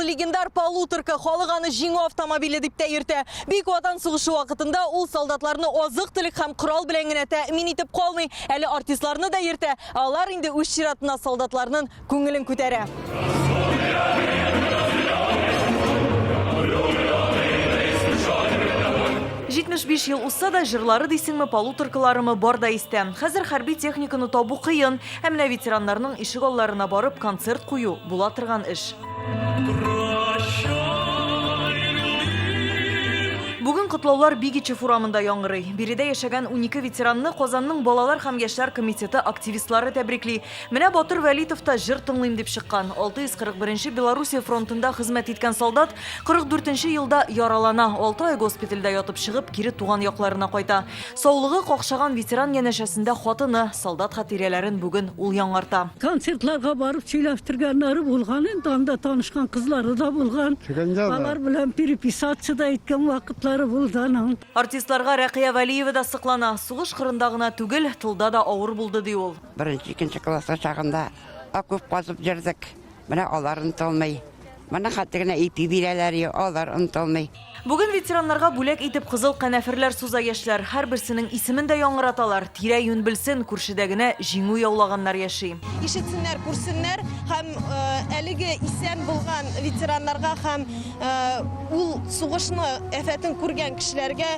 легендар полуторка халык аны җиңү автомобиле дип тә йөртә. Бик Ватан сугышы вакытында ул солдатларны азык-төлек һәм корал белән генә тәэмин итеп калмый, әле артистларны да йөртә. Алар инде үз чиратына солдатларның күңелен күтәрә. 75 ел узса да җырлары дисеңме, полуторкаларымы бар да истә. Хәзер хәрби техниканы табу кыен, һәм менә ветераннарның ишек алларына барып концерт кую була торган эш. Бүген котлаулар Бигичев урамында яңгырый. Биредә яшәгән 12 ветеранны Казанның балалар һәм яшьләр комитеты активистлары тәбрикли. Менә Батыр Вәлитов та җыр тыңлыйм дип чыккан. 641 Белоруссия фронтында хезмәт иткән солдат 44 елда яралана, 6 ай госпитальдә ятып чыгып, кире туган якларына кайта. Саулыгы какшаган ветеран янәшәсендә хатыны солдат хатирәләрен бүген ул яңарта. Концертларга барып сөйләштергәннәре булган, инде анда танышкан кызлары да булган. Алар белән переписациядә иткән вакытлар. Артистларга Рәкыя Вәлиева да сыклана. Сугыш кырында гына түгел, тылда да авыр булды ди ул. Беренче, икенче класста чагында окоп казып җырдык. Менә алар онытылмый. Менә хәтта генә ипи бирәләр, алар онытылмый. Бүген ветераннарга бүләк итеп кызыл кәнәферләр суза яшьләр. Һәрберсенең исемен дә яңгыраталар. Тирә-юнь белсен, күршедә генә җиңү яулаганнар яши. Ишетсеннәр, күрсеннәр һәм әлеге исән булган ветераннарга һәм ул сугышны афәтен күргән кешеләргә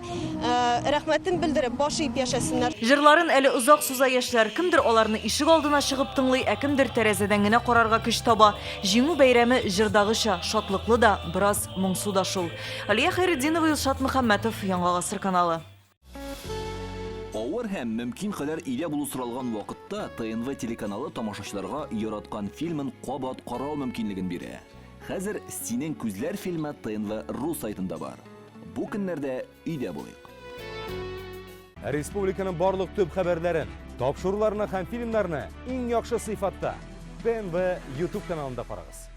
рәхмәтен белдереп баш иеп яшәсеннәр. Җырларын әле узак суза яшьләр. Кемдер аларны ишек алдына чыгып тыңлый, ә кемдер тәрәзәдән генә карарга көч таба. Җиңү бәйрәме җырдагыча шатлыклы да, бераз моңсу да шул. Хайретдинова, Илшат Мөхәммәтов, Яңа Гасыр каналы. Авыр һәм мөмкин кадәр илә булу соралган вакытта ТНВ телеканалы тамашачыларга яраткан фильмын кабат карау мөмкинлеген бирә. Хәзер "Синең күзләр" фильмы ТНВ.ру сайтында бар. Бу көннәрдә өйдә булыйк. Республиканың барлык төп хәбәрләрен, тапшыруларны һәм фильмнарны иң яхшы сыйфатта ТНВ YouTube каналында карагыз.